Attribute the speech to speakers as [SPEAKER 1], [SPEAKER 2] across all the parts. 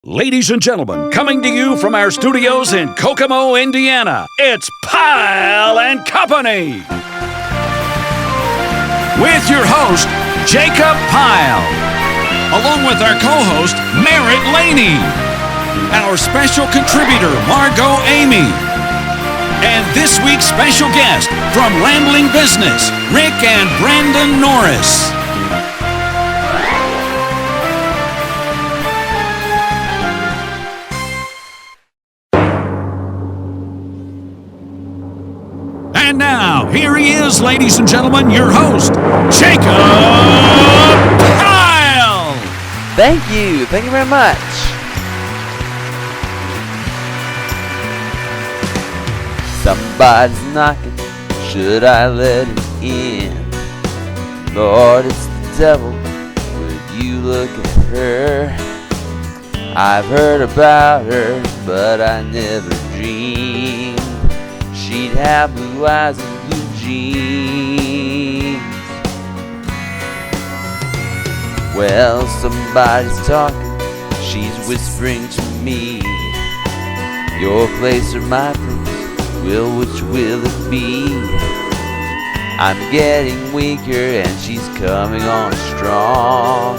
[SPEAKER 1] Ladies and gentlemen, coming to you from our studios in Kokomo, Indiana, it's Pyle and Company. With your host, Jacob Pyle, along with our co-host, Marrett Laney, our special contributor, Margot Amy, and this week's special guest from Rambling Business, Rick and Brandon Norris. And now, here he is, ladies and gentlemen, your host, Jacob Pyle!
[SPEAKER 2] Thank you very much. Somebody's knocking, should I let it in? Lord, it's the devil, would you look at her? I've heard about her, but I never dreamed she'd have blue eyes and blue jeans. Well, somebody's talking, she's whispering to me, your place or my place, well, which will it be? I'm getting weaker and she's coming on strong,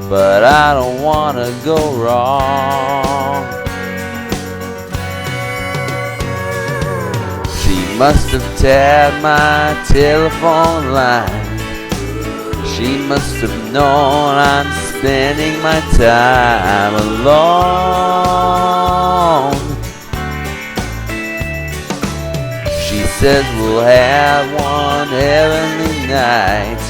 [SPEAKER 2] but I don't wanna go wrong. Must have tapped my telephone line. She must have known I'm spending my time alone. She says we'll have one heavenly night.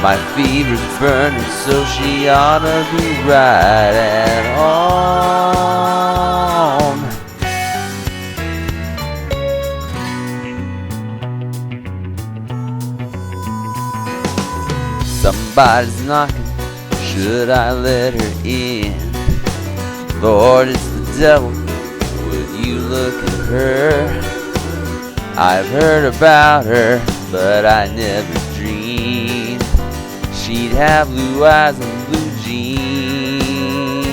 [SPEAKER 2] My fever's burning, so she ought to be right at home. Somebody's knocking, should I let her in? Lord, it's the devil, would you look at her? I've heard about her, but I never dreamed she'd have blue eyes and blue jeans.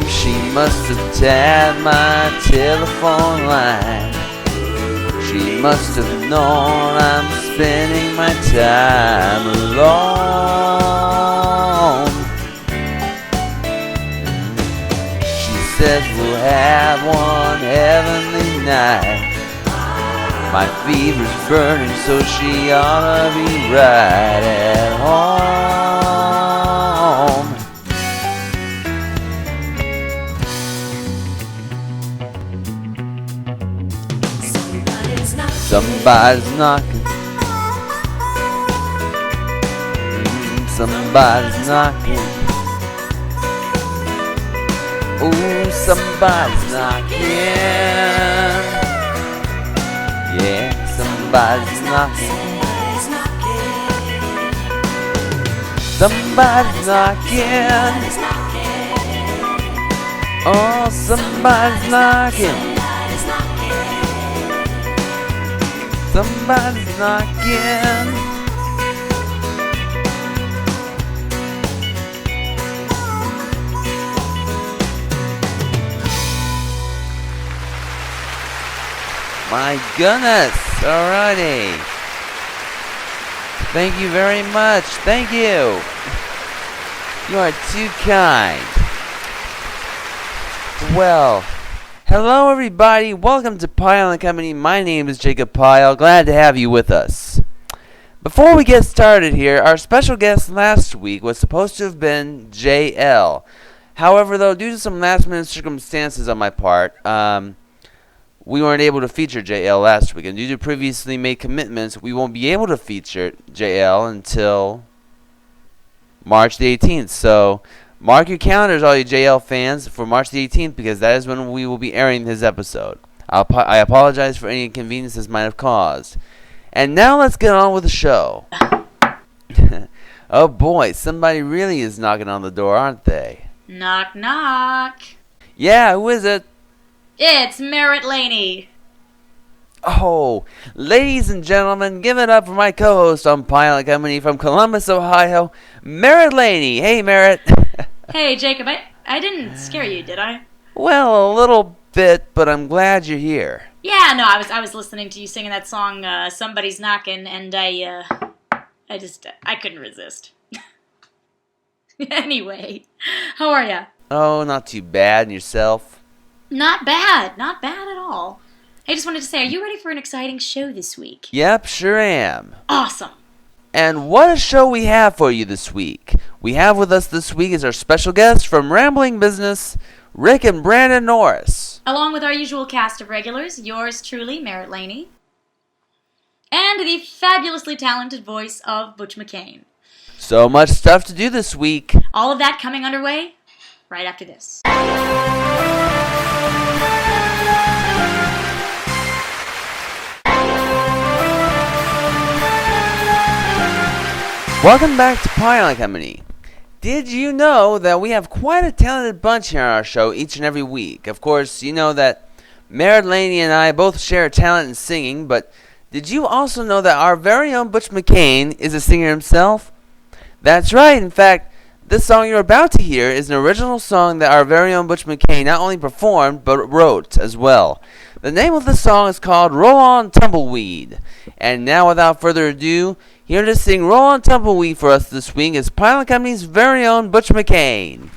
[SPEAKER 2] She must have tapped my telephone line. She must have known I'm spending my time alone. She says we'll have one heavenly night. My fever's burning, so she ought to be right at home. Somebody's knocking. Somebody's knocking. Ooh, somebody's knocking. Yeah, somebody's knocking. Somebody's knocking. Oh, somebody's knocking. Somebody's knocking. My goodness. Alrighty. Thank you very much. Thank you. You are too kind. Well, hello everybody, welcome to Pyle and Company. My name is Jacob Pyle, glad to have you with us. Before we get started here, our special guest last week was supposed to have been JL. However, though, due to some last minute circumstances on my part, we weren't able to feature JL last week. And due to previously made commitments, we won't be able to feature JL until March the 18th. So mark your calendars, all you JL fans, for March the 18th, because that is when we will be airing his episode. I apologize for any inconvenience this might have caused. And now let's get on with the show. Oh boy, somebody really is knocking on the door, aren't they?
[SPEAKER 3] Knock, knock.
[SPEAKER 2] Yeah, who is it?
[SPEAKER 3] It's Marrett Laney.
[SPEAKER 2] Oh, ladies and gentlemen, give it up for my co-host on Pyle and Company from Columbus, Ohio, Marrett Laney. Hey, Marrett.
[SPEAKER 3] Hey, Jacob, I didn't scare you, did I?
[SPEAKER 2] Well, a little bit, but I'm glad you're here.
[SPEAKER 3] Yeah, no, I was listening to you singing that song, Somebody's Knocking, and I couldn't resist. Anyway, how are ya?
[SPEAKER 2] Oh, not too bad. And yourself?
[SPEAKER 3] Not bad at all. I just wanted to say, are you ready for an exciting show this week?
[SPEAKER 2] Yep, sure am.
[SPEAKER 3] Awesome.
[SPEAKER 2] And what a show we have for you this week. We have with us this week is our special guest from Rambling Business, Rick and Brandon Norris.
[SPEAKER 3] Along with our usual cast of regulars, yours truly, Marrett Laney, and the fabulously talented voice of Butch McCain.
[SPEAKER 2] So much stuff to do this week.
[SPEAKER 3] All of that coming underway right after this.
[SPEAKER 2] Welcome back to Pyle and Company. Did you know that we have quite a talented bunch here on our show each and every week? Of course, you know that Marrett Laney and I both share talent in singing, but did you also know that our very own Butch McCain is a singer himself? That's right. In fact, this song you're about to hear is an original song that our very own Butch McCain not only performed, but wrote as well. The name of the song is called Roll On Tumbleweed. And now, without further ado, here to sing Roll On Tumbleweed for us this week is Pyle and Company's very own Butch McCain.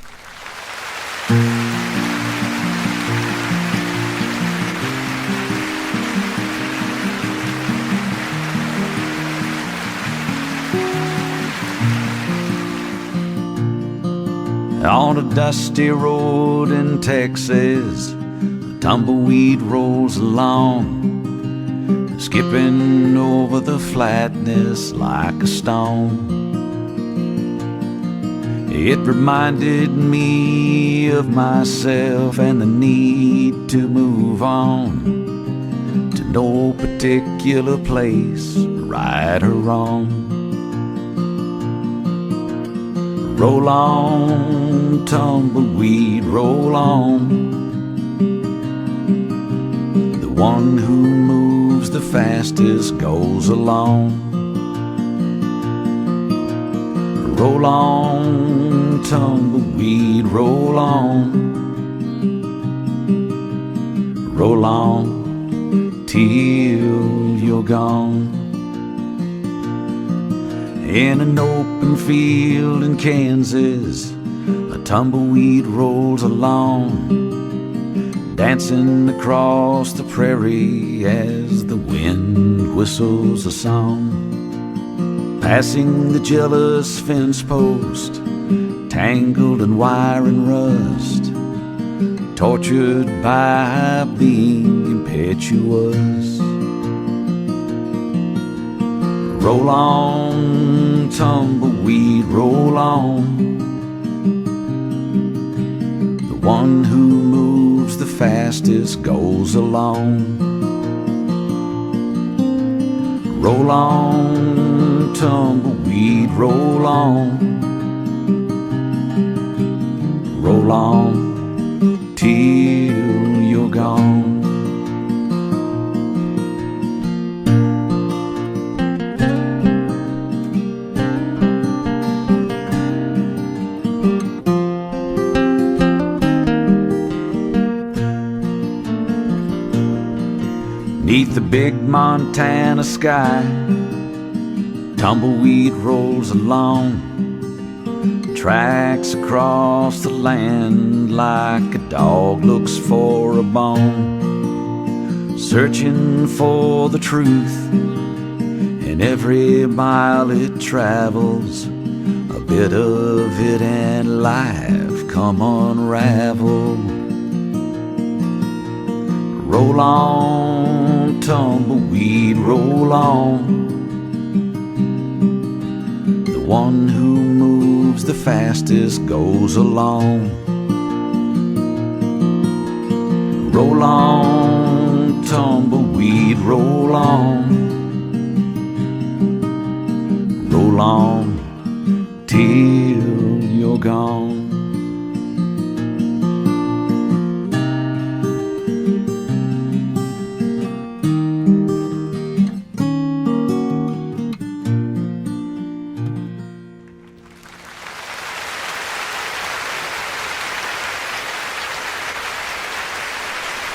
[SPEAKER 1] On a dusty road in Texas, a tumbleweed rolls along, skipping over the flatness like a stone. It reminded me of myself and the need to move on to no particular place, right or wrong. Roll on, tumbleweed, roll on. The one who moves the fastest goes along. Roll on, tumbleweed, roll on. Roll on till you're gone. In an open field in Kansas, a tumbleweed rolls along, dancing across the prairie as the wind whistles a song. Passing the jealous fence post, tangled in wire and rust, tortured by being impetuous. Roll on, tumbleweed, roll on. The one who moves the fastest goes along. Roll on, tumbleweed, roll on. Roll on till you're gone. Neath the big Montana sky, tumbleweed rolls along, tracks across the land like a dog looks for a bone, searching for the truth. And every mile it travels, a bit of it and life come unravel. Roll on, tumbleweed, roll on. The one who moves the fastest goes along. Roll on, tumbleweed, roll on. Roll on till you're gone.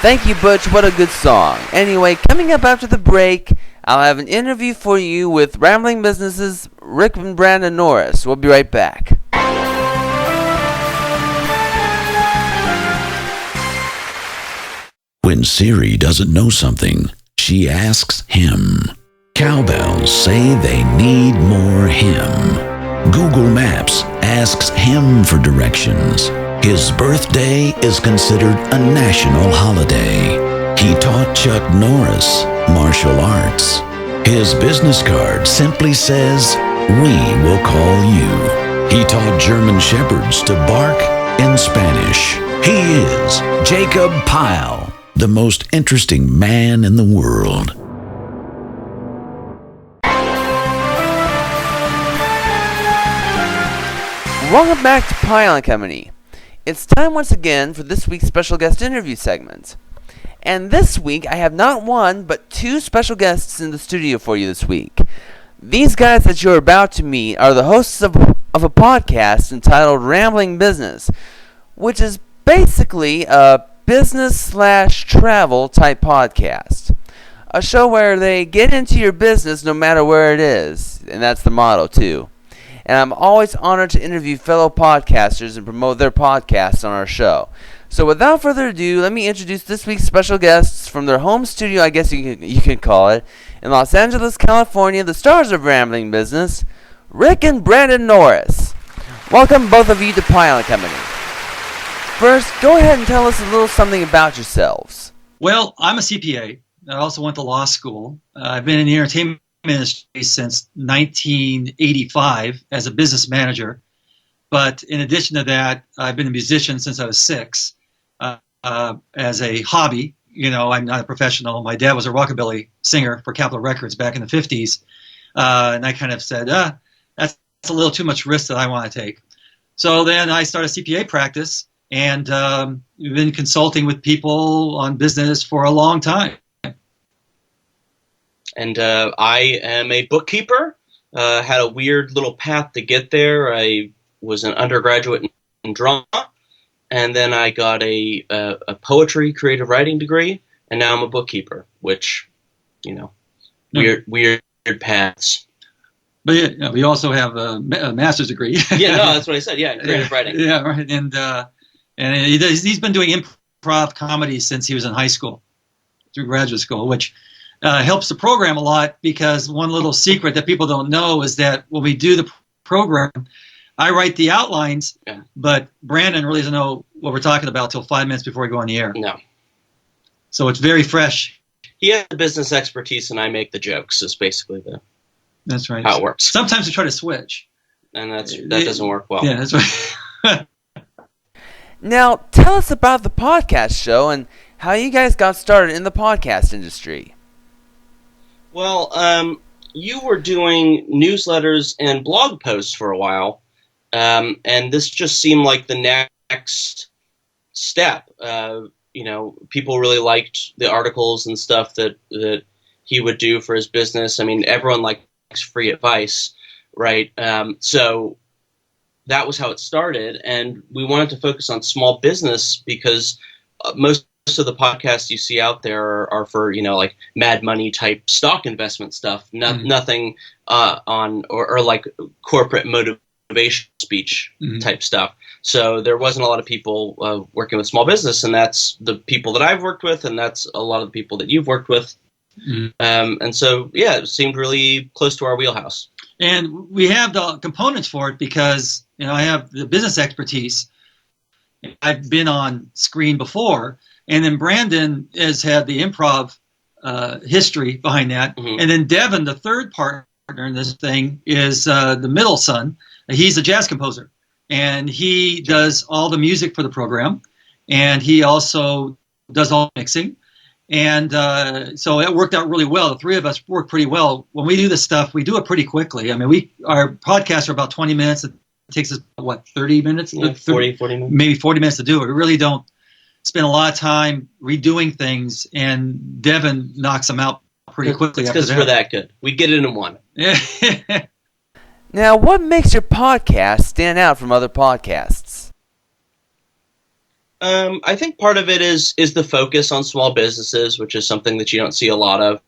[SPEAKER 2] Thank you, Butch. What a good song. Anyway, coming up after the break, I'll have an interview for you with Rambling Business's Rick and Brandon Norris. We'll be right back.
[SPEAKER 1] When Siri doesn't know something, she asks him. Cowbells say they need more him. Google Maps asks him for directions. His birthday is considered a national holiday. He taught Chuck Norris martial arts. His business card simply says, "We will call you." He taught German Shepherds to bark in Spanish. He is Jacob Pyle, the most interesting man in the world.
[SPEAKER 2] Welcome back to Pyle and Company. It's time once again for this week's special guest interview segment. And this week, I have not one, but two special guests in the studio for you this week. These guys that you're about to meet are the hosts of a podcast entitled Rambling Business, which is basically a business/travel type podcast. A show where they get into your business no matter where it is, and that's the motto too. And I'm always honored to interview fellow podcasters and promote their podcasts on our show. So without further ado, let me introduce this week's special guests from their home studio, I guess you can call it, in Los Angeles, California, the stars of Rambling Business, Rick and Brandon Norris. Welcome both of you to Pyle and Company. First, go ahead and tell us a little something about yourselves.
[SPEAKER 4] Well, I'm a CPA. I also went to law school. I've been in the entertainment industry since 1985 as a business manager. But in addition to that, I've been a musician since I was 6 as a hobby. You know, I'm not a professional. My dad was a rockabilly singer for Capitol Records back in the 50s. And I kind of said, that's a little too much risk that I want to take. So then I started a CPA practice, and we've been consulting with people on business for a long time.
[SPEAKER 5] And I am a bookkeeper. Had a weird little path to get there. I was an undergraduate in drama, and then I got a poetry creative writing degree, and now I'm a bookkeeper, which, you know, weird paths.
[SPEAKER 4] But yeah, we also have a master's degree.
[SPEAKER 5] Yeah, no, that's what I said. Yeah, creative writing.
[SPEAKER 4] Yeah, right. And he's been doing improv comedy since he was in high school, through graduate school, which helps the program a lot, because one little secret that people don't know is that when we do the program, I write the outlines, but Brandon really doesn't know what we're talking about till 5 minutes before we go on the air.
[SPEAKER 5] No.
[SPEAKER 4] So it's very fresh.
[SPEAKER 5] He has the business expertise, and I make the jokes. Is basically
[SPEAKER 4] that's right.
[SPEAKER 5] How it works.
[SPEAKER 4] Sometimes we try to switch,
[SPEAKER 5] and that doesn't work well.
[SPEAKER 4] Yeah, that's right.
[SPEAKER 2] Now, tell us about the podcast show and how you guys got started in the podcast industry.
[SPEAKER 5] Well, you were doing newsletters and blog posts for a while, and this just seemed like the next step. You know, people really liked the articles and stuff that he would do for his business. I mean, everyone likes free advice, right? So that was how it started, and we wanted to focus on small business because most of the podcasts you see out there are for, you know, like Mad Money type stock investment stuff, nothing on or like corporate motivation speech type stuff. So there wasn't a lot of people working with small business, and that's the people that I've worked with, and that's a lot of the people that you've worked with. And so, yeah, it seemed really close to our wheelhouse.
[SPEAKER 4] And we have the components for it because, you know, I have the business expertise. I've been on screen before. And then Brandon has had the improv history behind that. And then Devin, the third partner in this thing, is the middle son. He's a jazz composer. And he does all the music for the program. And he also does all the mixing. And so it worked out really well. The three of us work pretty well. When we do this stuff, we do it pretty quickly. I mean, our podcasts are about 20 minutes. It takes us, 30 minutes?
[SPEAKER 5] Yeah, 40 minutes.
[SPEAKER 4] Maybe 40 minutes to do it. We really don't spend a lot of time redoing things, and Devin knocks them out pretty quickly.
[SPEAKER 5] It's because we're that good. We get it in one.
[SPEAKER 2] Now, what makes your podcast stand out from other podcasts?
[SPEAKER 5] I think part of it is the focus on small businesses, which is something that you don't see a lot of.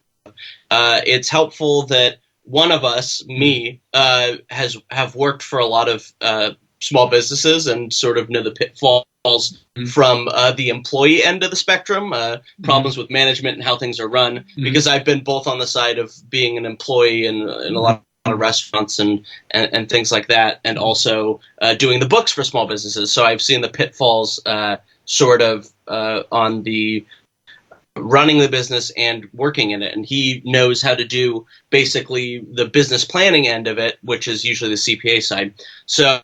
[SPEAKER 5] It's helpful that one of us, me, have worked for a lot of small businesses and sort of know the pitfalls from the employee end of the spectrum, problems with management and how things are run, because I've been both on the side of being an employee in a lot of restaurants and things like that, and also doing the books for small businesses. So I've seen the pitfalls sort of on the running the business and working in it. And he knows how to do basically the business planning end of it, which is usually the CPA side. So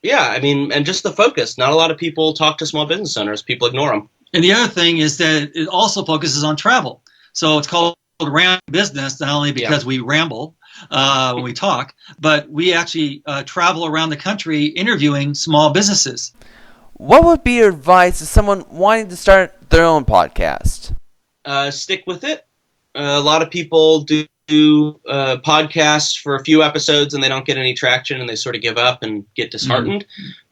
[SPEAKER 5] yeah, I mean, and just the focus. Not a lot of people talk to small business owners. People ignore them.
[SPEAKER 4] And the other thing is that it also focuses on travel. So it's called Rambling Business, not only because we ramble when we talk, but we actually travel around the country interviewing small businesses.
[SPEAKER 2] What would be your advice to someone wanting to start their own podcast?
[SPEAKER 5] Stick with it. A lot of people do podcasts for a few episodes and they don't get any traction and they sort of give up and get disheartened.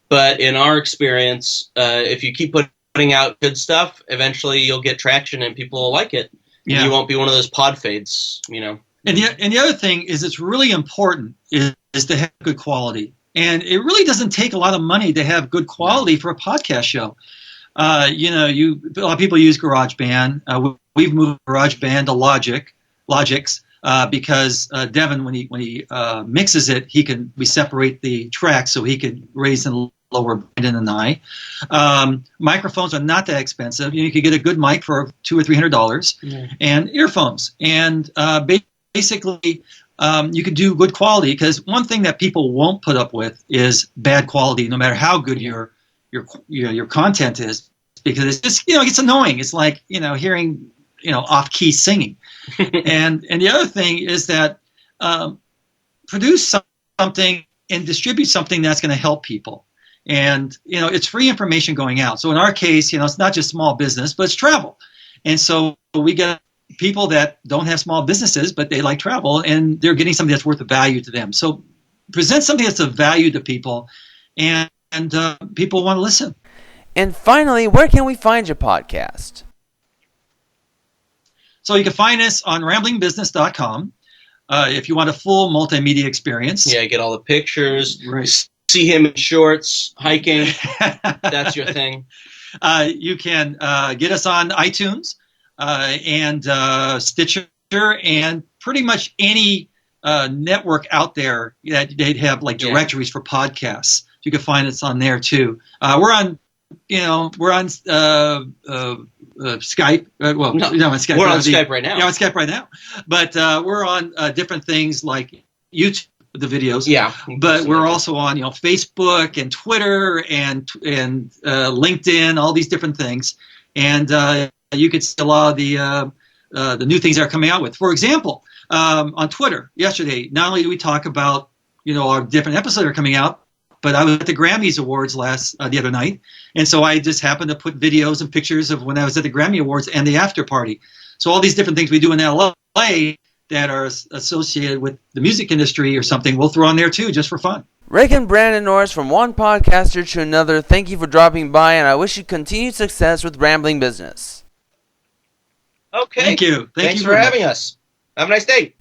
[SPEAKER 5] But in our experience, if you keep putting out good stuff, eventually you'll get traction and people will like it. Yeah. You won't be one of those pod fades, you know.
[SPEAKER 4] And the other thing is it's really important is to have good quality. And it really doesn't take a lot of money to have good quality for a podcast show. A lot of people use GarageBand. We've moved GarageBand to Logix. Because Devin, when he mixes it, we separate the tracks so he could raise and lower Brandon and I. Microphones are not that expensive. You could get a good mic for $200 or $300, and earphones. And basically, you could do good quality, because one thing that people won't put up with is bad quality, no matter how good your content is, because it's just it gets annoying. It's like hearing off-key singing. and the other thing is that produce something and distribute something that's going to help people. And it's free information going out. So in our case, it's not just small business, but it's travel. And so we get people that don't have small businesses, but they like travel, and they're getting something that's worth a value to them. So present something that's of value to people, and people want to listen.
[SPEAKER 2] And finally, where can we find your podcast?
[SPEAKER 4] So you can find us on ramblingbusiness.com if you want a full multimedia experience.
[SPEAKER 5] Yeah, get all the pictures.
[SPEAKER 4] Right.
[SPEAKER 5] See him in shorts, hiking. That's your thing.
[SPEAKER 4] You can get us on iTunes and Stitcher and pretty much any network out there that they'd have like directories for podcasts. You can find us on there too. We're on Skype.
[SPEAKER 5] We're on Skype right now.
[SPEAKER 4] Yeah, on Skype right now. But we're on different things like YouTube, the videos.
[SPEAKER 5] Yeah.
[SPEAKER 4] But we're also on Facebook and Twitter and LinkedIn, all these different things. And you could see a lot of the new things that are coming out with. For example, on Twitter yesterday, not only did we talk about our different episodes that are coming out, but I was at the Grammys Awards the other night, and so I just happened to put videos and pictures of when I was at the Grammy Awards and the after party. So all these different things we do in LA that are associated with the music industry or something, we'll throw on there too, just for fun.
[SPEAKER 2] Rick and Brandon Norris, from one podcaster to another, thank you for dropping by, and I wish you continued success with Rambling Business.
[SPEAKER 5] Okay.
[SPEAKER 4] Thank you.
[SPEAKER 5] Thanks for having us. Have a nice day.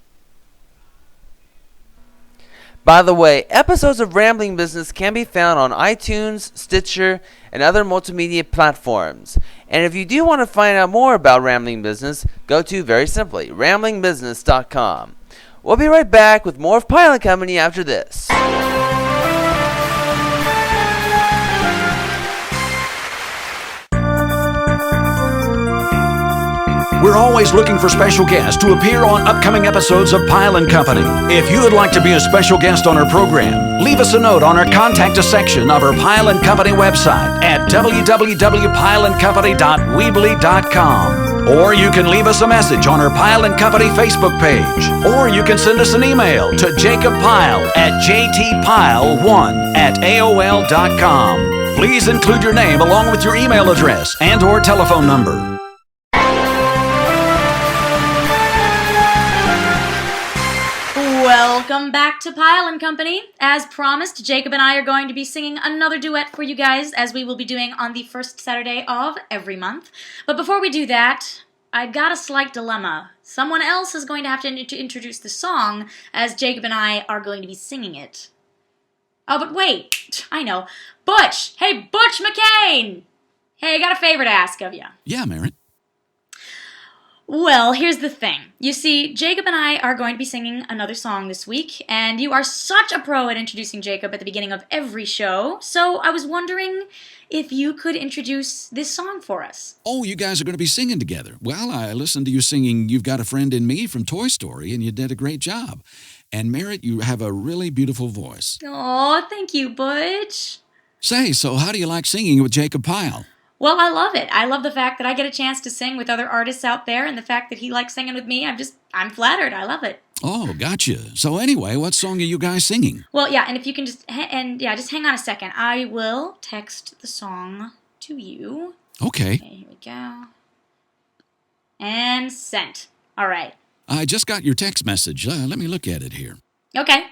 [SPEAKER 2] By the way, episodes of Rambling Business can be found on iTunes, Stitcher, and other multimedia platforms. And if you do want to find out more about Rambling Business, go to, very simply, ramblingbusiness.com. We'll be right back with more of Pyle and Company after this.
[SPEAKER 1] We're always looking for special guests to appear on upcoming episodes of Pyle and Company. If you would like to be a special guest on our program, leave us a note on our Contact Us section of our Pyle and Company website at www.pyleandcompany.weebly.com. Or you can leave us a message on our Pyle and Company Facebook page. Or you can send us an email to jacobpyle@jtpyle1@aol.com. Please include your name along with your email address and or telephone number.
[SPEAKER 3] Welcome back to Pyle and Company. As promised, Jacob and I are going to be singing another duet for you guys, as we will be doing on the first Saturday of every month. But before we do that, I got a slight dilemma. Someone else is going to have to introduce the song, as Jacob and I are going to be singing it. Oh, but wait, I know. Butch! Hey, Butch McCain! Hey, I got a favor to ask of you.
[SPEAKER 1] Yeah, Marrett.
[SPEAKER 3] Well, here's the thing. You see, Jacob and I are going to be singing another song this week, and you are such a pro at introducing Jacob at the beginning of every show, so I was wondering if you could introduce this song for us.
[SPEAKER 1] Oh, you guys are going to be singing together. Well, I listened to you singing You've Got a Friend in Me from Toy Story, and you did a great job. And Marrett, you have a really beautiful voice.
[SPEAKER 3] Aw, thank you, Butch.
[SPEAKER 1] Say, so how do you like singing with Jacob Pyle?
[SPEAKER 3] Well, I love it. I love the fact that I get a chance to sing with other artists out there, and the fact that he likes singing with me. I'm flattered. I love it.
[SPEAKER 1] Oh, gotcha. So anyway, what song are you guys singing?
[SPEAKER 3] Well, yeah, and if you can just hang on a second. I will text the song to you.
[SPEAKER 1] Okay.
[SPEAKER 3] Here we go. And sent. All right.
[SPEAKER 1] I just got your text message. Let me look at it here.
[SPEAKER 3] Okay.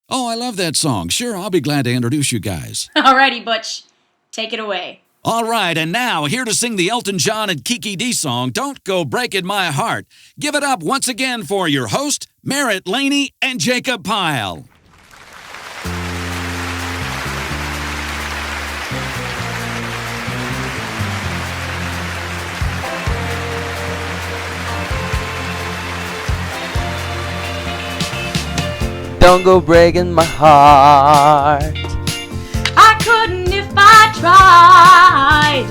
[SPEAKER 1] Oh, I love that song. Sure, I'll be glad to introduce you guys.
[SPEAKER 3] Alrighty, Butch. Take it away.
[SPEAKER 1] All right, and now here to sing the Elton John and Kiki D song, Don't Go Breaking My Heart. Give it up once again for your host, Marrett Laney and Jacob Pyle.
[SPEAKER 2] Don't go breaking my heart.
[SPEAKER 3] I couldn't if I tried.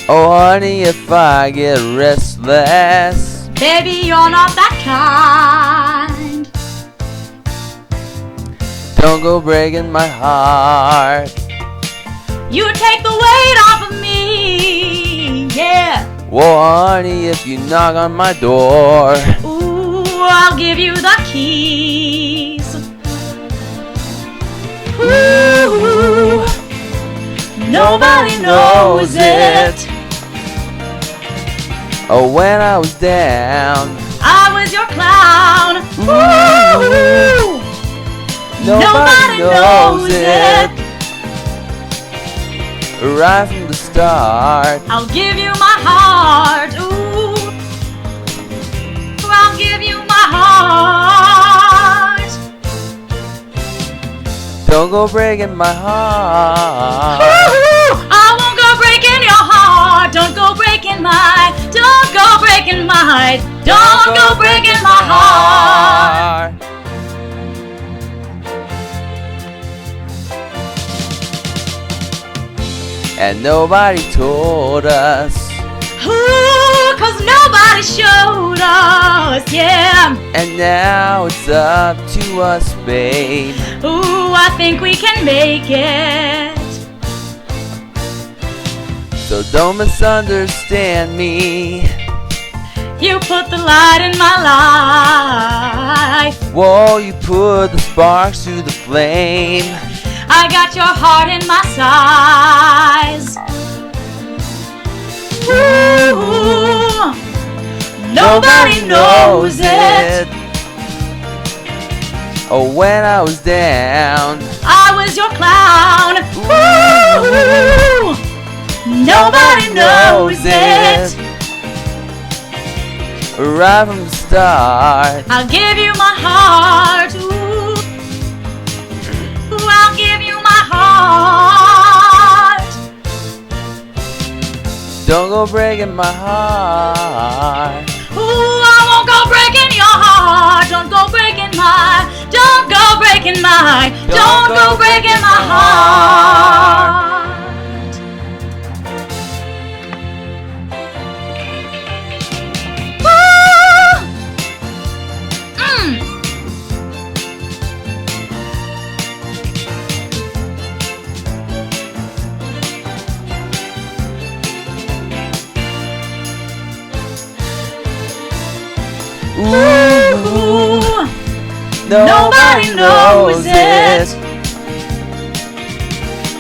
[SPEAKER 2] Oh honey, if I get restless,
[SPEAKER 3] Baby, you're not that kind.
[SPEAKER 2] don't go breaking my heart.
[SPEAKER 3] You take the weight off of me, yeah.
[SPEAKER 2] Whoa honey, if you knock on my door,
[SPEAKER 3] Ooh, I'll give you the keys. Ooh, nobody knows it.
[SPEAKER 2] oh when I was down,
[SPEAKER 3] I was your clown. Ooh,
[SPEAKER 2] nobody knows it. Right from the start,
[SPEAKER 3] I'll give you my heart. Ooh, I'll give you my heart.
[SPEAKER 2] don't go breaking my heart.
[SPEAKER 3] Ooh, I won't go breaking your heart. Don't go breaking my. Don't go breaking my. Don't go breaking my heart.
[SPEAKER 2] And nobody told us,
[SPEAKER 3] Ooh, 'cause nobody showed us, yeah.
[SPEAKER 2] and now it's up to us, babe.
[SPEAKER 3] Ooh, I think we can make it.
[SPEAKER 2] So don't misunderstand me.
[SPEAKER 3] You put the light in my life.
[SPEAKER 2] Whoa, you put the sparks to the flame.
[SPEAKER 3] I got your heart in my size. Ooh, nobody knows it.
[SPEAKER 2] Oh, when I was down,
[SPEAKER 3] I was your clown. Ooh, nobody knows it.
[SPEAKER 2] right from the start.
[SPEAKER 3] I'll give you my heart. Ooh, I'll give you my heart.
[SPEAKER 2] Don't go breaking my heart.
[SPEAKER 3] Ooh, I won't go breaking your heart. Don't go breaking my. Don't go breaking my. Don't go breaking my heart. Ooh, Ooh, nobody knows it.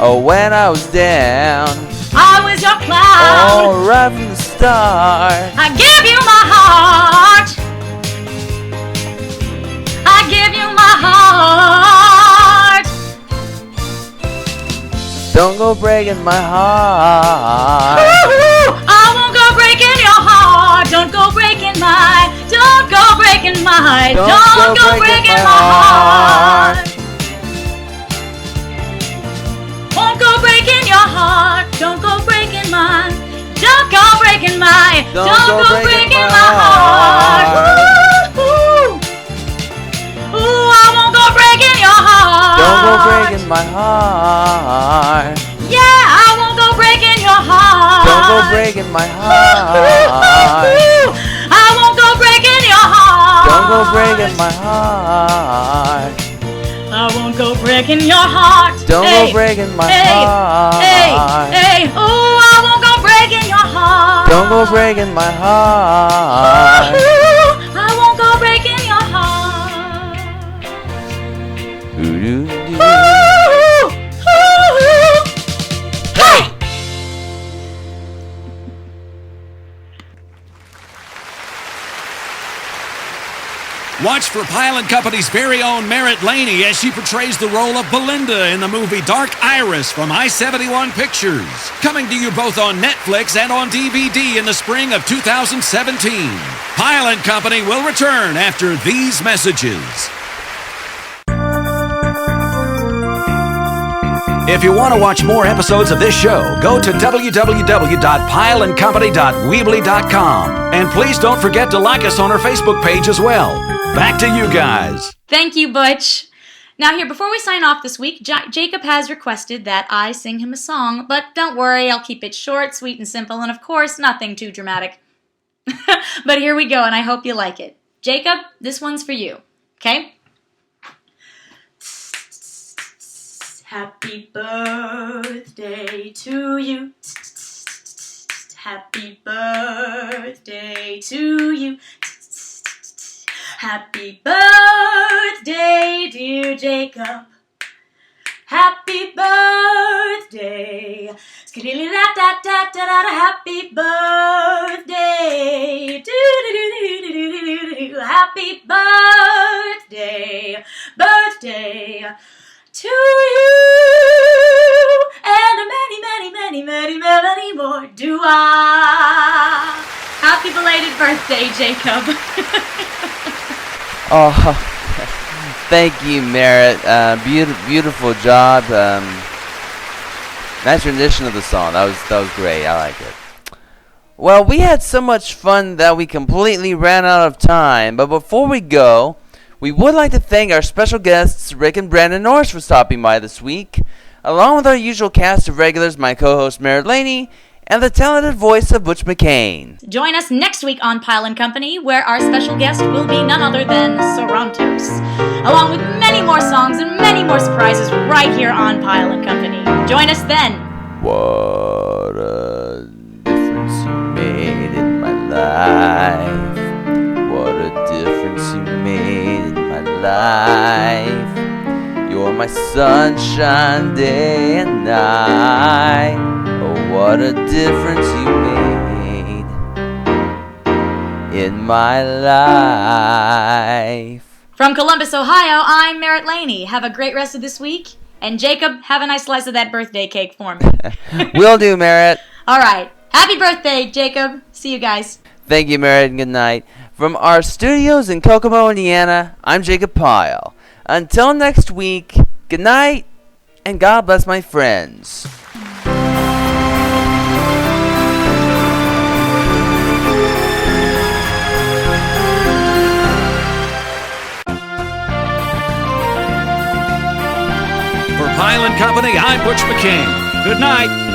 [SPEAKER 2] Oh, when I was down,
[SPEAKER 3] I was your clown.
[SPEAKER 2] oh, right from the start.
[SPEAKER 3] I give you my heart. heart.
[SPEAKER 2] Don't go breaking my heart.
[SPEAKER 3] I won't go breaking your heart. Don't go breaking my. Don't go breaking my. Don't go breaking my heart. Won't go breaking your heart. Don't go breaking mine. Don't go breaking my. Don't go breaking my heart. Ooh, I won't go breaking your heart.
[SPEAKER 2] Don't go breaking my heart.
[SPEAKER 3] Yeah, I won't go breaking your heart.
[SPEAKER 2] Don't go breaking my heart.
[SPEAKER 3] I won't go breaking your heart.
[SPEAKER 2] Don't go breaking my heart.
[SPEAKER 3] I won't go breaking your heart.
[SPEAKER 2] Don't go breaking my heart.
[SPEAKER 3] Hey, oh, I won't go breaking your heart.
[SPEAKER 2] Don't go breaking my heart.
[SPEAKER 3] I won't go breaking your heart.
[SPEAKER 2] Ooh-doo-doo.
[SPEAKER 3] Hey!
[SPEAKER 1] Watch for Pyle and Company's very own Marrett Laney as she portrays the role of Belinda in the movie Dark Iris from I-71 Pictures. Coming to you both on Netflix and on DVD in the spring of 2017. Pyle and Company will return after these messages. If you want to watch more episodes of this show, go to www.pyleandcompany.weebly.com. And please don't forget to like us on our Facebook page as well. Back to you guys.
[SPEAKER 3] Thank you, Butch. Now here, before we sign off this week, Jacob has requested that I sing him a song, but don't worry, I'll keep it short, sweet, and simple, and of course, nothing too dramatic. But here we go, and I hope you like it. Jacob, this one's for you, okay? Happy birthday to you. Happy birthday to you. Happy birthday, dear Jacob. Happy birthday. Happy birthday. Happy birthday. Birthday to you. And many, many, many, many, many more do I. Happy belated birthday, Jacob.
[SPEAKER 2] Oh, thank you, Marrett. Beautiful job. Nice rendition of the song. That was great. I like it. Well, we had so much fun that we completely ran out of time. But before we go, we would like to thank our special guests, Rick and Brandon Norris, for stopping by this week, along with our usual cast of regulars, my co-host Marrett Laney, and the talented voice of Butch McCain.
[SPEAKER 3] Join us next week on Pyle and Company, where our special guest will be none other than Sorantos, along with many more songs and many more surprises right here on Pyle and Company. Join us then.
[SPEAKER 2] What a difference you made in my life. What a difference you made in my life. You're my sunshine day and night. Oh, what a difference you made in my life.
[SPEAKER 3] From Columbus, Ohio, I'm Marrett Laney. Have a great rest of this week. And Jacob, have a nice slice of that birthday cake for me.
[SPEAKER 2] Will do, Marrett.
[SPEAKER 3] All right. Happy birthday, Jacob. See you guys.
[SPEAKER 2] Thank you, Marrett, and good night. From our studios in Kokomo, Indiana, I'm Jacob Pyle. Until next week, good night, and God bless my friends.
[SPEAKER 1] For Pyle and Company, I'm Butch McCain. Good night.